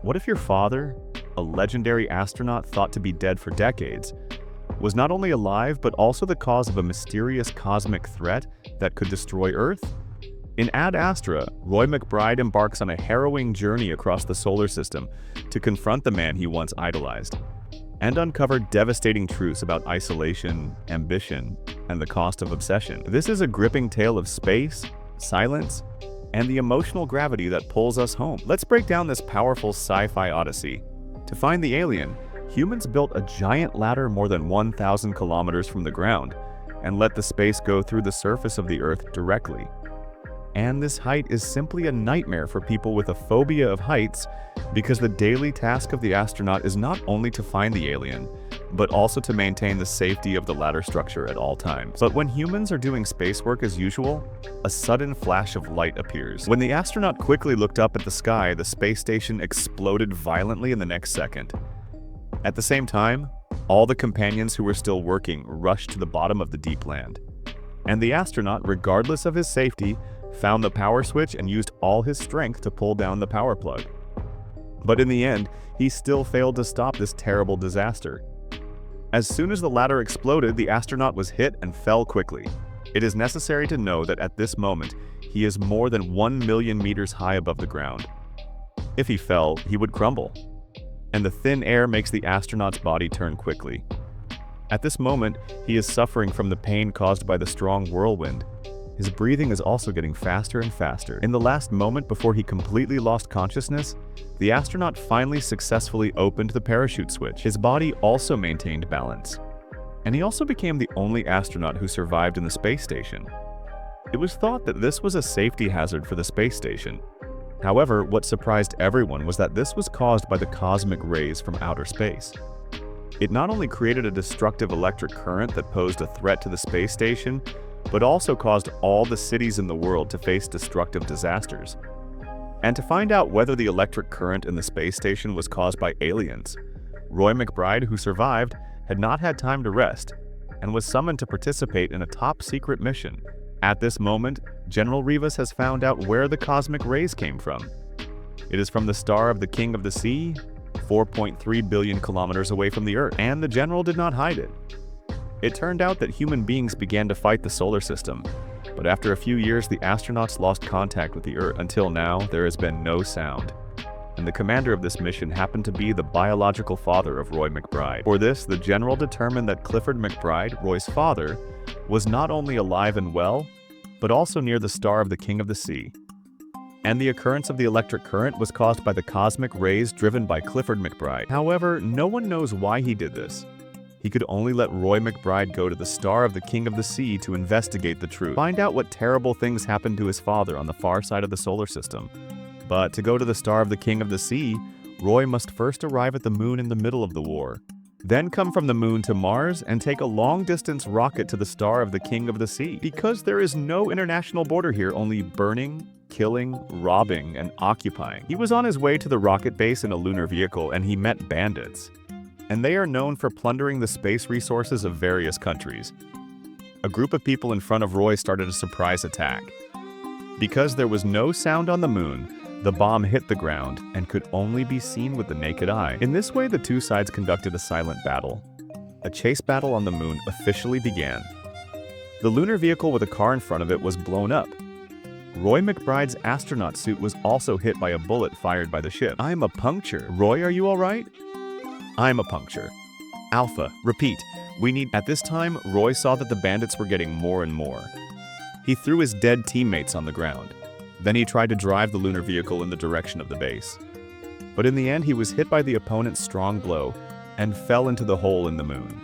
What if your father, a legendary astronaut thought to be dead for decades, was not only alive but also the cause of a mysterious cosmic threat that could destroy Earth? In Ad Astra, Roy McBride embarks on a harrowing journey across the solar system to confront the man he once idolized, and uncover devastating truths about isolation, ambition, and the cost of obsession. This is a gripping tale of space, silence, and the emotional gravity that pulls us home. Let's break down this powerful sci-fi odyssey. To find the alien, humans built a giant ladder more than 1,000 kilometers from the ground and let the space go through the surface of the Earth directly. And this height is simply a nightmare for people with a phobia of heights, because the daily task of the astronaut is not only to find the alien, but also to maintain the safety of the ladder structure at all times. But when humans are doing space work as usual, a sudden flash of light appears. When the astronaut quickly looked up at the sky, the space station exploded violently in the next second. At the same time, all the companions who were still working rushed to the bottom of the deep land. And the astronaut, regardless of his safety, found the power switch and used all his strength to pull down the power plug. But in the end, he still failed to stop this terrible disaster. As soon as the ladder exploded, the astronaut was hit and fell quickly. It is necessary to know that at this moment, he is more than 1 million meters high above the ground. If he fell, he would crumble. And the thin air makes the astronaut's body turn quickly. At this moment, he is suffering from the pain caused by the strong whirlwind. His breathing is also getting faster and faster. In the last moment before he completely lost consciousness, the astronaut finally successfully opened the parachute switch. His body also maintained balance, and he also became the only astronaut who survived in the space station. It was thought that this was a safety hazard for the space station. However, what surprised everyone was that this was caused by the cosmic rays from outer space. It not only created a destructive electric current that posed a threat to the space station, but also caused all the cities in the world to face destructive disasters. And to find out whether the electric current in the space station was caused by aliens, Roy McBride, who survived, had not had time to rest and was summoned to participate in a top-secret mission. At this moment, General Rivas has found out where the cosmic rays came from. It is from the star of the King of the Sea, 4.3 billion kilometers away from the Earth, and the general did not hide it. It turned out that human beings began to fight the solar system, but after a few years the astronauts lost contact with the Earth. Until now, there has been no sound. And the commander of this mission happened to be the biological father of Roy McBride. For this, the general determined that Clifford McBride, Roy's father, was not only alive and well, but also near the star of the King of the Sea. And the occurrence of the electric current was caused by the cosmic rays driven by Clifford McBride. However, no one knows why he did this. He could only let Roy McBride go to the star of the King of the Sea to investigate the truth, find out what terrible things happened to his father on the far side of the solar system. But to go to the star of the King of the Sea, Roy must first arrive at the moon in the middle of the war, then come from the moon to Mars and take a long-distance rocket to the star of the King of the Sea. Because there is no international border here, only burning, killing, robbing, and occupying. He was on his way to the rocket base in a lunar vehicle and he met bandits. And they are known for plundering the space resources of various countries. A group of people in front of Roy started a surprise attack. Because there was no sound on the moon, the bomb hit the ground and could only be seen with the naked eye. In this way, the two sides conducted a silent battle. A chase battle on the moon officially began. The lunar vehicle with a car in front of it was blown up. Roy McBride's astronaut suit was also hit by a bullet fired by the ship. I'm a puncture. Roy, are you all right? I'm a puncture. Alpha, repeat. We need... At this time, Roy saw that the bandits were getting more and more. He threw his dead teammates on the ground. Then he tried to drive the lunar vehicle in the direction of the base. But in the end, he was hit by the opponent's strong blow and fell into the hole in the moon.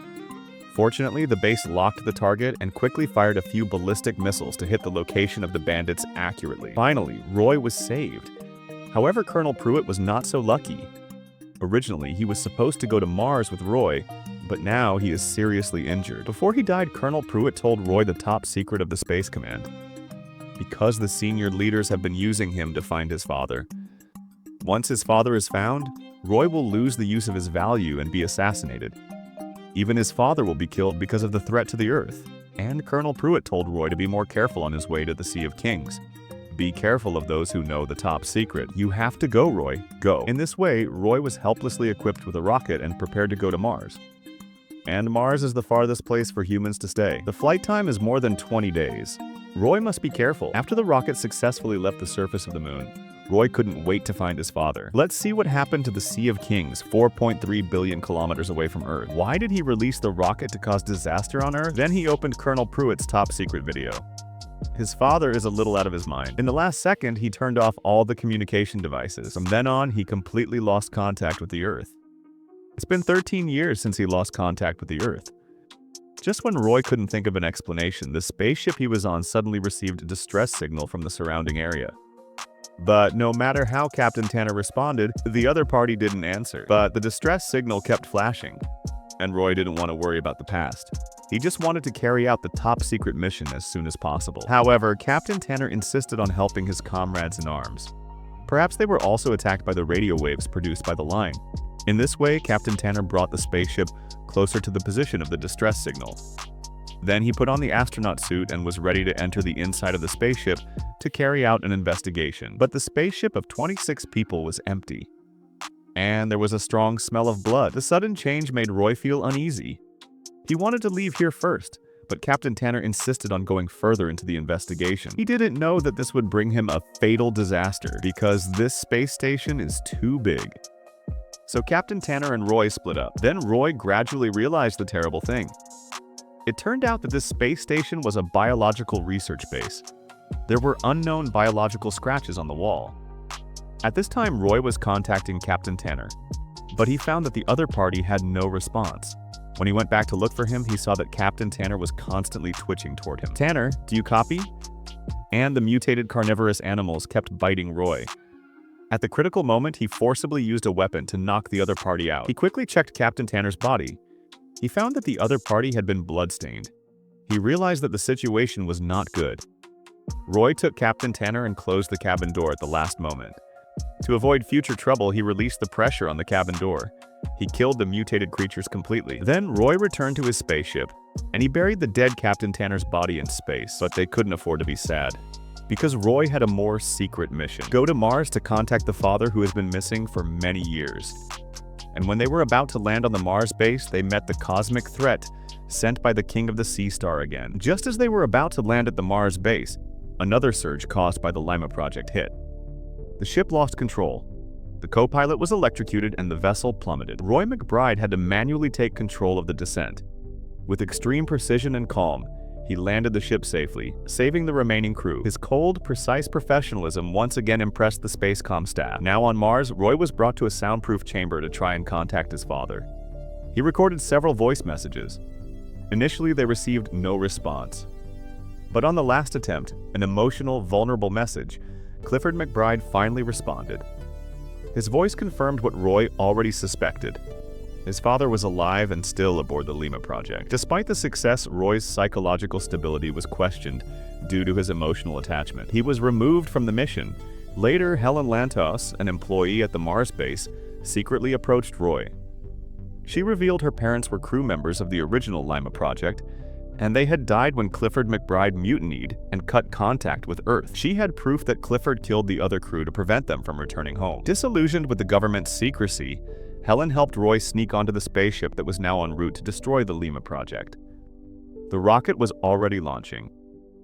Fortunately, the base locked the target and quickly fired a few ballistic missiles to hit the location of the bandits accurately. Finally, Roy was saved. However, Colonel Pruitt was not so lucky. Originally, he was supposed to go to Mars with Roy, but now he is seriously injured. Before he died, Colonel Pruitt told Roy the top secret of the Space Command. Because the senior leaders have been using him to find his father. Once his father is found, Roy will lose the use of his value and be assassinated. Even his father will be killed because of the threat to the Earth. And Colonel Pruitt told Roy to be more careful on his way to the Sea of Kings. Be careful of those who know the top secret. You have to go, Roy. Go. In this way, Roy was helplessly equipped with a rocket and prepared to go to Mars. And Mars is the farthest place for humans to stay. The flight time is more than 20 days. Roy must be careful. After the rocket successfully left the surface of the moon, Roy couldn't wait to find his father. Let's see what happened to the Sea of Kings, 4.3 billion kilometers away from Earth. Why did he release the rocket to cause disaster on Earth? Then he opened Colonel Pruitt's top secret video. His father is a little out of his mind. In the last second, he turned off all the communication devices. From then on, he completely lost contact with the Earth. It's been 13 years since he lost contact with the Earth. Just when Roy couldn't think of an explanation, the spaceship he was on suddenly received a distress signal from the surrounding area. But no matter how Captain Tanner responded, the other party didn't answer. But the distress signal kept flashing, and Roy didn't want to worry about the past. He just wanted to carry out the top secret mission as soon as possible. However, Captain Tanner insisted on helping his comrades in arms. Perhaps they were also attacked by the radio waves produced by the line. In this way, Captain Tanner brought the spaceship closer to the position of the distress signal. Then he put on the astronaut suit and was ready to enter the inside of the spaceship to carry out an investigation. But the spaceship of 26 people was empty, and there was a strong smell of blood. The sudden change made Roy feel uneasy. He wanted to leave here first, but Captain Tanner insisted on going further into the investigation. He didn't know that this would bring him a fatal disaster, because this space station is too big. So Captain Tanner and Roy split up. Then Roy gradually realized the terrible thing. It turned out that this space station was a biological research base. There were unknown biological scratches on the wall. At this time, Roy was contacting Captain Tanner, but he found that the other party had no response. When he went back to look for him, he saw that Captain Tanner was constantly twitching toward him. "Tanner, do you copy?" And the mutated carnivorous animals kept biting Roy. At the critical moment, he forcibly used a weapon to knock the other party out. He quickly checked Captain Tanner's body. He found that the other party had been bloodstained. He realized that the situation was not good. Roy took Captain Tanner and closed the cabin door at the last moment. To avoid future trouble, he released the pressure on the cabin door. He killed the mutated creatures completely. Then Roy returned to his spaceship, and he buried the dead Captain Tanner's body in space, but they couldn't afford to be sad, because Roy had a more secret mission. Go to Mars to contact the father who has been missing for many years. And when they were about to land on the Mars base, they met the cosmic threat sent by the King of the Sea Star again. Just as they were about to land at the Mars base, another surge caused by the Lima project hit. The ship lost control. The co-pilot was electrocuted and the vessel plummeted. Roy McBride had to manually take control of the descent. With extreme precision and calm, he landed the ship safely, saving the remaining crew. His cold, precise professionalism once again impressed the Spacecom staff. Now on Mars, Roy was brought to a soundproof chamber to try and contact his father. He recorded several voice messages. Initially, they received no response. But on the last attempt, an emotional, vulnerable message, Clifford McBride finally responded. His voice confirmed what Roy already suspected. His father was alive and still aboard the Lima project. Despite the success, Roy's psychological stability was questioned due to his emotional attachment. He was removed from the mission. Later, Helen Lantos, an employee at the Mars base, secretly approached Roy. She revealed her parents were crew members of the original Lima project, and they had died when Clifford McBride mutinied and cut contact with Earth. She had proof that Clifford killed the other crew to prevent them from returning home. Disillusioned with the government's secrecy, Helen helped Roy sneak onto the spaceship that was now en route to destroy the Lima project. The rocket was already launching.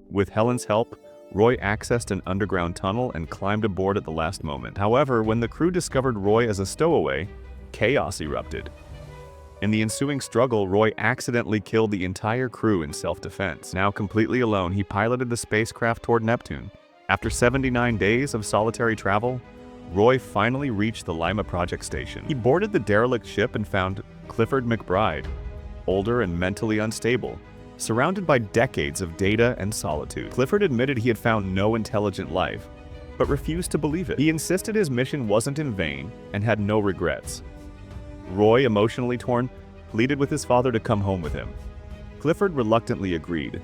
With Helen's help, Roy accessed an underground tunnel and climbed aboard at the last moment. However, when the crew discovered Roy as a stowaway, chaos erupted. In the ensuing struggle, Roy accidentally killed the entire crew in self-defense. Now completely alone, he piloted the spacecraft toward Neptune. After 79 days of solitary travel, Roy finally reached the Lima project station. He boarded the derelict ship and found Clifford McBride, older and mentally unstable, surrounded by decades of data and solitude. Clifford admitted he had found no intelligent life, but refused to believe it. He insisted his mission wasn't in vain and had no regrets. Roy, emotionally torn, pleaded with his father to come home with him. Clifford reluctantly agreed,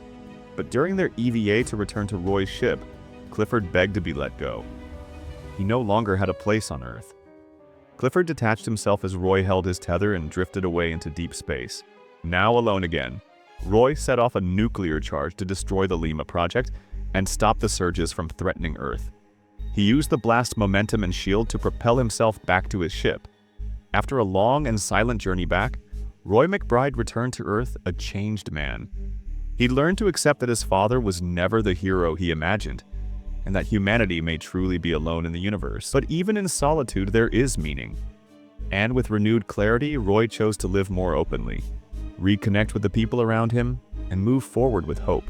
but during their EVA to return to Roy's ship, Clifford begged to be let go. He no longer had a place on Earth. Clifford detached himself as Roy held his tether and drifted away into deep space. Now alone again, Roy set off a nuclear charge to destroy the Lima project and stop the surges from threatening Earth. He used the blast's momentum and shield to propel himself back to his ship. After a long and silent journey back, Roy McBride returned to Earth a changed man. He learned to accept that his father was never the hero he imagined, and that humanity may truly be alone in the universe. But even in solitude, there is meaning. And with renewed clarity, Roy chose to live more openly, reconnect with the people around him, and move forward with hope.